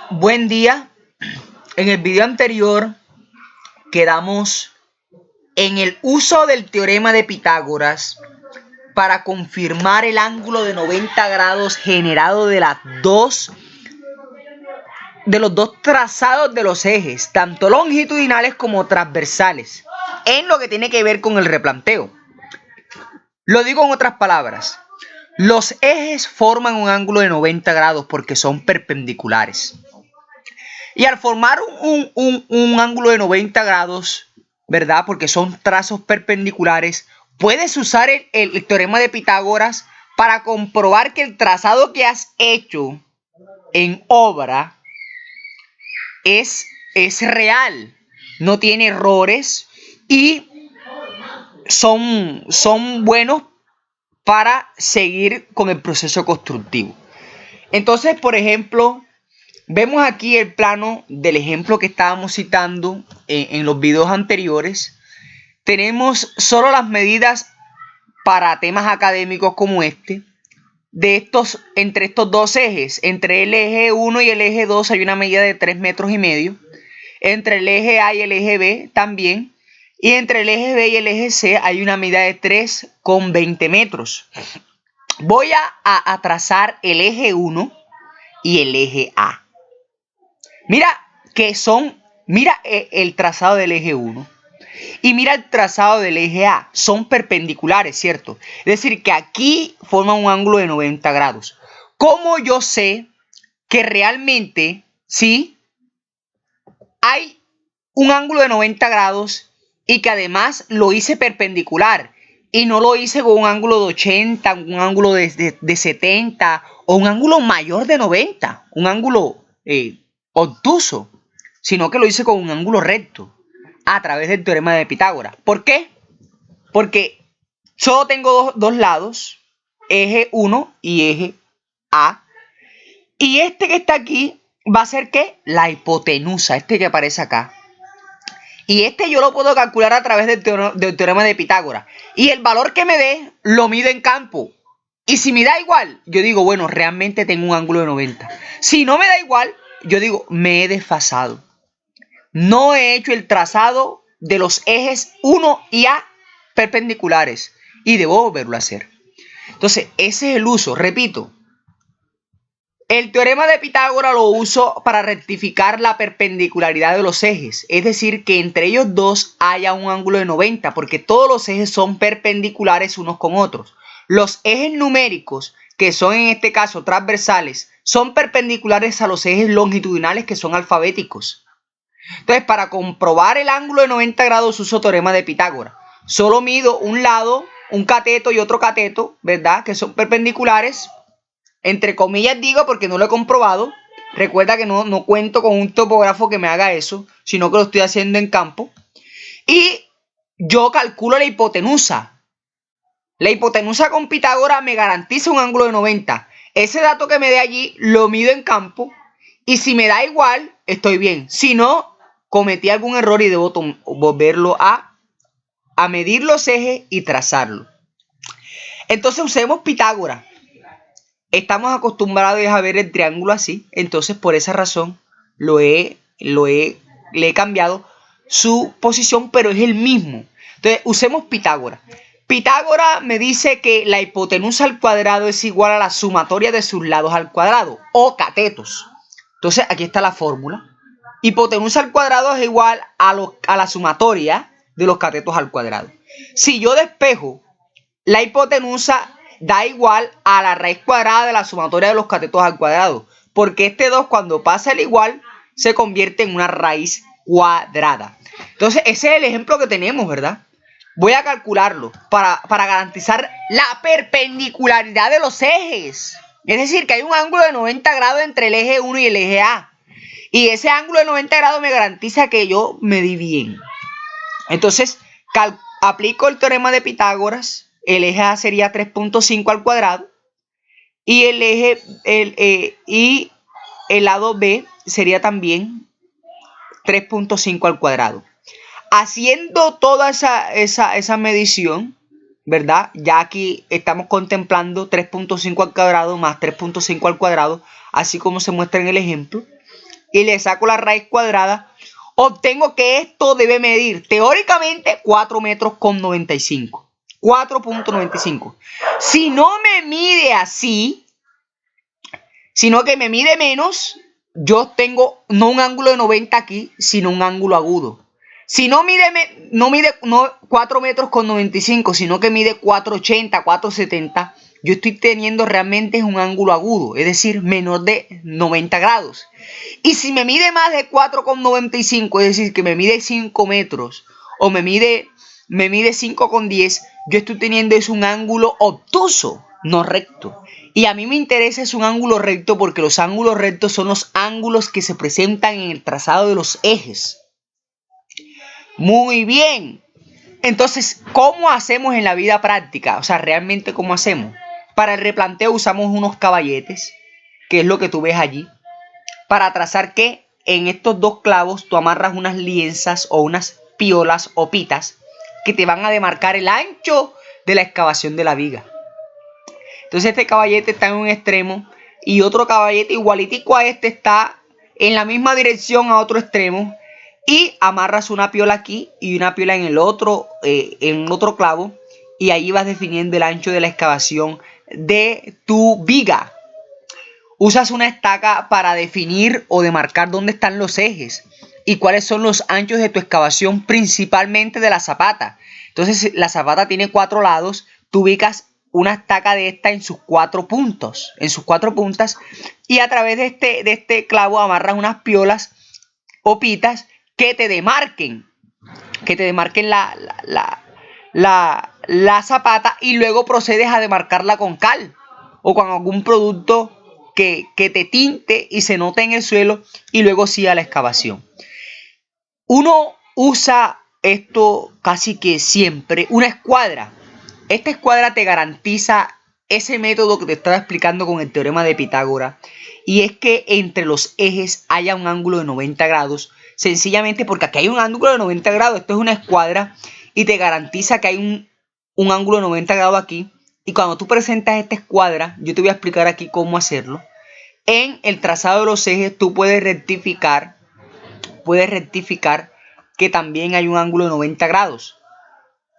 Buen día. En el video anterior quedamos en el uso del teorema de Pitágoras para confirmar el ángulo de 90 grados generado de los dos trazados de los ejes, tanto longitudinales como transversales, en lo que tiene que ver con el replanteo. Lo digo en otras palabras. Los ejes forman un ángulo de 90 grados porque son perpendiculares. Y al formar un ángulo de 90 grados, ¿verdad? Porque son trazos perpendiculares, puedes usar el teorema de Pitágoras para comprobar que el trazado que has hecho en obra es real, no tiene errores y son buenos para seguir con el proceso constructivo. Entonces, por ejemplo, vemos aquí el plano del ejemplo que estábamos citando en los videos anteriores. Tenemos solo las medidas para temas académicos como este. Entre estos dos ejes, entre el eje 1 y el eje 2 hay una medida de 3,5 metros. Entre el eje A y el eje B también. Y entre el eje B y el eje C hay una medida de 3,20 metros. Voy a trazar el eje 1 y el eje A. Mira el trazado del eje 1 y mira el trazado del eje A. Son perpendiculares, ¿cierto? Es decir, que aquí forman un ángulo de 90 grados. ¿Cómo yo sé que realmente, sí, hay un ángulo de 90 grados y que además lo hice perpendicular y no lo hice con un ángulo de 80, un ángulo de 70 o un ángulo mayor de 90, un ángulo obtuso, sino que lo hice con un ángulo recto a través del teorema de Pitágoras? ¿Por qué? Porque solo tengo dos lados, eje 1 y eje A, y este que está aquí va a ser ¿qué? La hipotenusa, este que aparece acá. Y este yo lo puedo calcular a través del teorema de Pitágoras. Y el valor que me dé, lo mido en campo. Y si me da igual, yo digo, bueno, realmente tengo un ángulo de 90. Si no me da igual, yo digo, me he desfasado. No he hecho el trazado de los ejes 1 y A perpendiculares. Y debo volverlo a hacer. Entonces, ese es el uso. Repito. El teorema de Pitágoras lo uso para rectificar la perpendicularidad de los ejes, es decir, que entre ellos dos haya un ángulo de 90, porque todos los ejes son perpendiculares unos con otros. Los ejes numéricos, que son en este caso transversales, son perpendiculares a los ejes longitudinales, que son alfabéticos. Entonces, para comprobar el ángulo de 90 grados uso teorema de Pitágoras. Solo mido un lado, un cateto y otro cateto, ¿verdad? Que son perpendiculares. Entre comillas digo porque no lo he comprobado. Recuerda que no cuento con un topógrafo que me haga eso, sino que lo estoy haciendo en campo. Y yo calculo la hipotenusa. La hipotenusa con Pitágoras me garantiza un ángulo de 90. Ese dato que me dé allí lo mido en campo. Y si me da igual, estoy bien. Si no, cometí algún error y debo volverlo a medir los ejes y trazarlo. Entonces usemos Pitágoras. Estamos acostumbrados a ver el triángulo así, entonces por esa razón le he cambiado su posición, pero es el mismo. Entonces usemos Pitágoras. Pitágoras me dice que la hipotenusa al cuadrado es igual a la sumatoria de sus lados al cuadrado, o catetos. Entonces aquí está la fórmula. Hipotenusa al cuadrado es igual a la sumatoria de los catetos al cuadrado. Si yo despejo la hipotenusa, da igual a la raíz cuadrada de la sumatoria de los catetos al cuadrado. Porque este 2 cuando pasa el igual se convierte en una raíz cuadrada. Entonces ese es el ejemplo que tenemos, ¿verdad? Voy a calcularlo para garantizar la perpendicularidad de los ejes. Es decir, que hay un ángulo de 90 grados entre el eje 1 y el eje A. Y ese ángulo de 90 grados me garantiza que yo medí bien. Entonces aplico el teorema de Pitágoras. El eje A sería 3,5 al cuadrado y el lado B sería también 3,5 al cuadrado. Haciendo toda esa medición, ¿verdad? Ya aquí estamos contemplando 3,5 al cuadrado más 3,5 al cuadrado, así como se muestra en el ejemplo. y le saco la raíz cuadrada, obtengo que esto debe medir teóricamente 4 metros con 95. 4.95. Si no me mide así, sino que me mide menos, yo tengo no un ángulo de 90 aquí, sino un ángulo agudo. Si no mide 4 metros con 95, sino que mide 480, 470, yo estoy teniendo realmente un ángulo agudo, es decir, menor de 90 grados. Y si me mide más de 4,95, es decir, que me mide 5 metros o me mide 5,10, yo estoy teniendo es un ángulo obtuso, no recto. Y a mí me interesa es un ángulo recto porque los ángulos rectos son los ángulos que se presentan en el trazado de los ejes. Muy bien. Entonces, ¿cómo hacemos en la vida práctica? O sea, realmente, ¿cómo hacemos? Para el replanteo usamos unos caballetes, que es lo que tú ves allí, para trazar que en estos dos clavos tú amarras unas lienzas o unas piolas o pitas que te van a demarcar el ancho de la excavación de la viga. Entonces este caballete está en un extremo y otro caballete igualitico a este está en la misma dirección a otro extremo, y amarras una piola aquí y una piola en el otro clavo, y ahí vas definiendo el ancho de la excavación de tu viga. Usas una estaca para definir o demarcar dónde están los ejes y cuáles son los anchos de tu excavación, principalmente de la zapata. Entonces, la zapata tiene 4 lados, tú ubicas una estaca de esta en sus 4 puntos, y a través de este clavo amarras unas piolas o pitas que te demarquen la zapata, y luego procedes a demarcarla con cal o con algún producto que te tinte y se note en el suelo, y luego siga la excavación. Uno usa esto casi que siempre, una escuadra. Esta escuadra te garantiza ese método que te estaba explicando con el teorema de Pitágoras, y es que entre los ejes haya un ángulo de 90 grados, sencillamente porque aquí hay un ángulo de 90 grados. Esto es una escuadra y te garantiza que hay un ángulo de 90 grados aquí. Y cuando tú presentas esta escuadra, yo te voy a explicar aquí cómo hacerlo. En el trazado de los ejes tú puedes rectificar que también hay un ángulo de 90 grados.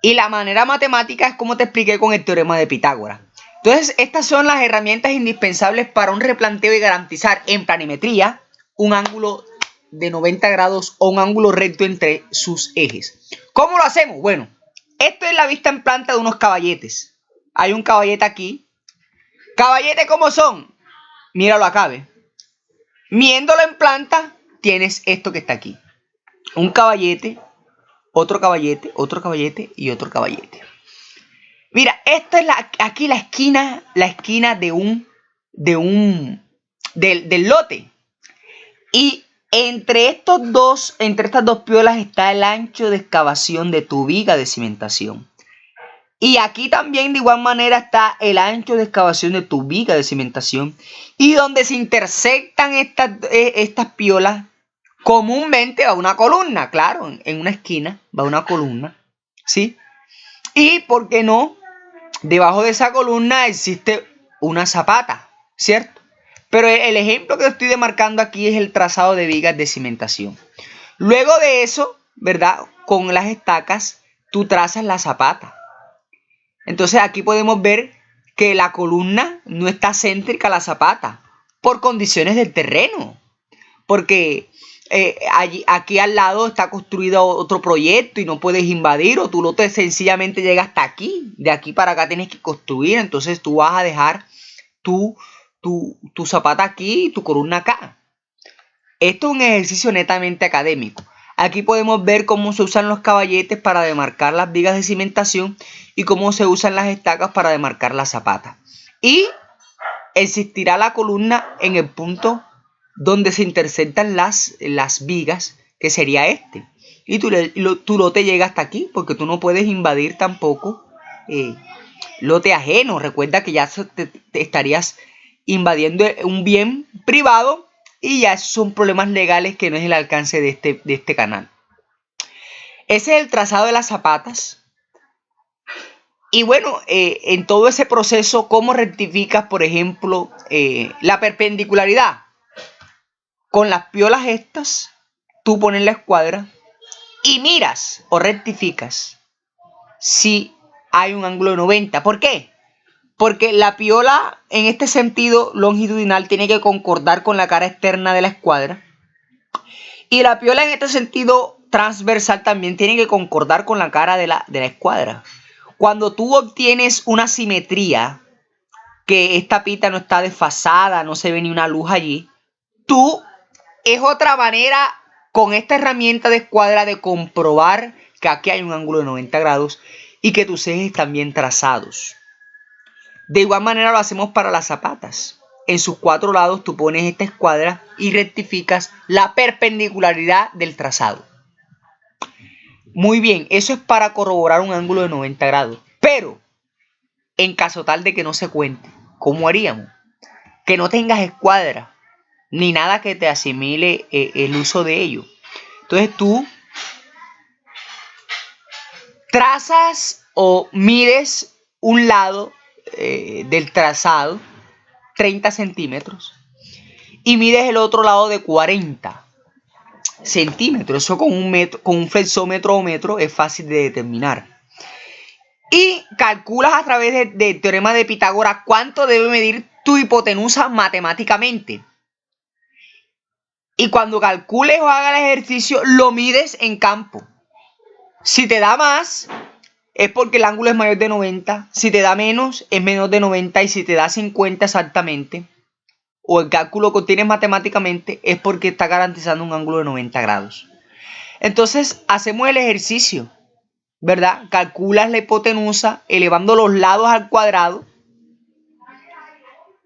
Y la manera matemática es como te expliqué con el teorema de Pitágoras. Entonces, estas son las herramientas indispensables para un replanteo y garantizar en planimetría un ángulo de 90 grados o un ángulo recto entre sus ejes. ¿Cómo lo hacemos? Bueno, esto es la vista en planta de unos caballetes. Hay un caballete aquí. ¿Caballete cómo son? Míralo acá, ¿ves? Miéndolo en planta, tienes esto que está aquí. Un caballete, otro caballete, otro caballete y otro caballete. Mira, esta es aquí la esquina del lote. Y entre estas dos piolas está el ancho de excavación de tu viga de cimentación. Y aquí también de igual manera está el ancho de excavación de tu viga de cimentación. Y donde se intersectan estas piolas, comúnmente va una columna. Claro, en una esquina va una columna, ¿sí? Y, ¿por qué no? Debajo de esa columna existe una zapata, ¿cierto? Pero el ejemplo que estoy demarcando aquí es el trazado de vigas de cimentación. Luego de eso, ¿verdad? Con las estacas, tú trazas la zapata. Entonces aquí podemos ver que la columna no está céntrica a la zapata por condiciones del terreno. Porque aquí al lado está construido otro proyecto y no puedes invadir, o tu lote sencillamente llega hasta aquí. De aquí para acá tienes que construir. Entonces tú vas a dejar tu zapata aquí y tu columna acá. Esto es un ejercicio netamente académico. Aquí podemos ver cómo se usan los caballetes para demarcar las vigas de cimentación y cómo se usan las estacas para demarcar la zapata. Y existirá la columna en el punto donde se intersectan las vigas, que sería este. Y tu lote llega hasta aquí, porque tú no puedes invadir tampoco lote ajeno. Recuerda que ya te estarías invadiendo un bien privado, y ya esos son problemas legales que no es el alcance de este canal. Ese es el trazado de las zapatas. Y bueno, en todo ese proceso, ¿cómo rectificas, por ejemplo, la perpendicularidad? Con las piolas estas, tú pones la escuadra y miras o rectificas si hay un ángulo de 90. ¿Por qué? Porque la piola en este sentido longitudinal tiene que concordar con la cara externa de la escuadra. Y la piola en este sentido transversal también tiene que concordar con la cara de la escuadra. Cuando tú obtienes una simetría, que esta pita no está desfasada, no se ve ni una luz allí, tú es otra manera con esta herramienta de escuadra de comprobar que aquí hay un ángulo de 90 grados y que tus ejes están bien trazados. De igual manera lo hacemos para las zapatas. En sus 4 lados tú pones esta escuadra y rectificas la perpendicularidad del trazado. Muy bien, eso es para corroborar un ángulo de 90 grados. Pero, en caso tal de que no se cuente, ¿cómo haríamos? Que no tengas escuadra, ni nada que te asimile el uso de ello. Entonces tú trazas o mides un lado del trazado, 30 centímetros, y mides el otro lado de 40 centímetros. Eso con un flexómetro o metro es fácil de determinar. Y calculas a través del teorema de Pitágoras cuánto debe medir tu hipotenusa matemáticamente. Y cuando calcules o hagas el ejercicio, lo mides en campo. Si te da más, es porque el ángulo es mayor de 90. Si te da menos, es menor de 90. Y si te da 50 exactamente, o el cálculo que obtienes matemáticamente, es porque está garantizando un ángulo de 90 grados. Entonces, hacemos el ejercicio, ¿verdad? Calculas la hipotenusa elevando los lados al cuadrado,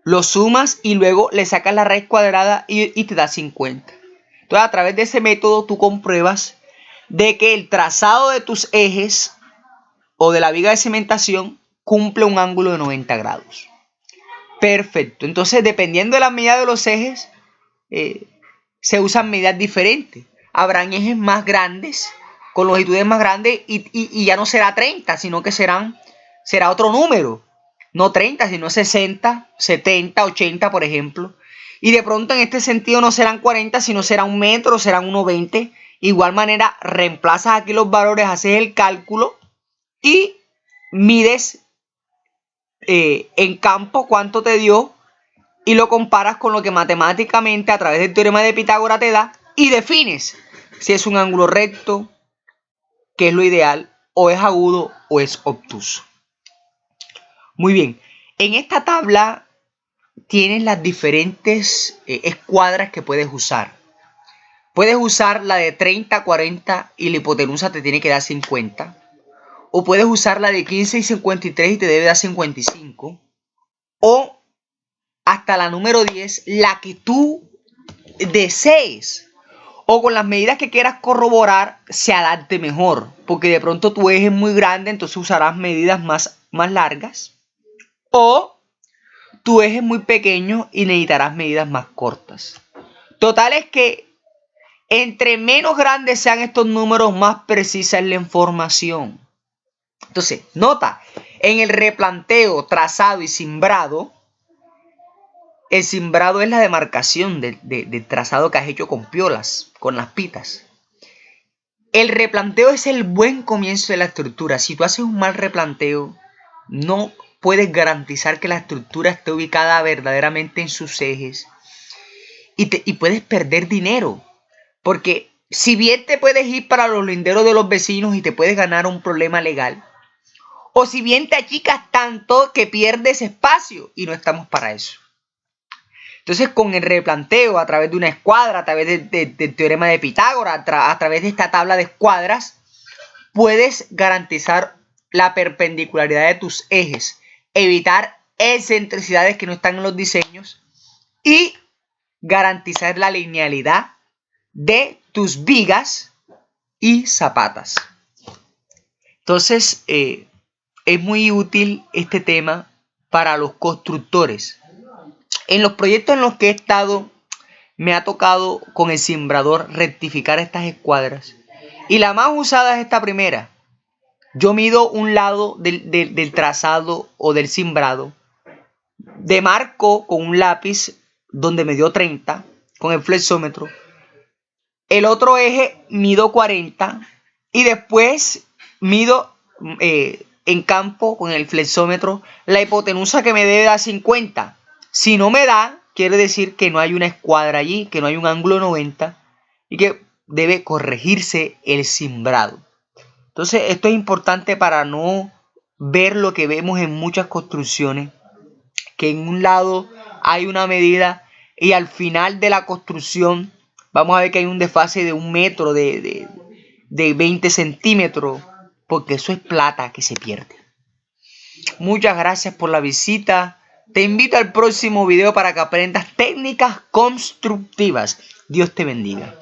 lo sumas y luego le sacas la raíz cuadrada y te da 50. Entonces, a través de ese método tú compruebas de que el trazado de tus ejes o de la viga de cimentación cumple un ángulo de 90 grados. Perfecto. Entonces, dependiendo de la medida de los ejes, se usan medidas diferentes. Habrán ejes más grandes, con longitudes más grandes, y ya no será 30, sino que será otro número. No 30, sino 60, 70, 80, por ejemplo. Y de pronto en este sentido no serán 40, sino será 1 metro, serán 1,20. Igual manera, reemplazas aquí los valores, haces el cálculo y mides en campo cuánto te dio y lo comparas con lo que matemáticamente a través del teorema de Pitágoras te da y defines si es un ángulo recto, que es lo ideal, o es agudo o es obtuso. Muy bien, en esta tabla tienes las diferentes escuadras que puedes usar. Puedes usar la de 30, 40 y la hipotenusa te tiene que dar 50. O puedes usar la de 15 y 53 y te debe dar 55. O hasta la número 10, la que tú desees. O con las medidas que quieras corroborar, se adapte mejor. Porque de pronto tu eje es muy grande, entonces usarás medidas más largas. O tu eje es muy pequeño y necesitarás medidas más cortas. Total es que entre menos grandes sean estos números, más precisa es la información. Entonces, nota, en el replanteo, trazado y cimbrado, el cimbrado es la demarcación del trazado que has hecho con piolas, con las pitas. El replanteo es el buen comienzo de la estructura. Si tú haces un mal replanteo, no puedes garantizar que la estructura esté ubicada verdaderamente en sus ejes. Y puedes perder dinero. Porque si bien te puedes ir para los linderos de los vecinos y te puedes ganar un problema legal, o si bien te achicas tanto que pierdes espacio y no estamos para eso. Entonces, con el replanteo a través de una escuadra, a través del teorema de Pitágoras, a través de esta tabla de escuadras, puedes garantizar la perpendicularidad de tus ejes, evitar excentricidades que no están en los diseños y garantizar la linealidad de tus vigas y zapatas. Entonces, es muy útil este tema para los constructores. En los proyectos en los que he estado, me ha tocado con el cimbrador rectificar estas escuadras. Y la más usada es esta primera. Yo mido un lado del trazado o del cimbrado. Demarco con un lápiz donde me dio 30. con el flexómetro. El otro eje mido 40 y después mido en campo con el flexómetro la hipotenusa que me debe dar 50. Si no me da, quiere decir que no hay una escuadra allí, que no hay un ángulo 90 y que debe corregirse el cimbrado. Entonces esto es importante para no ver lo que vemos en muchas construcciones, que en un lado hay una medida y al final de la construcción vamos a ver que hay un desfase de 1 metro, de 20 centímetros, porque eso es plata que se pierde. Muchas gracias por la visita. Te invito al próximo video para que aprendas técnicas constructivas. Dios te bendiga.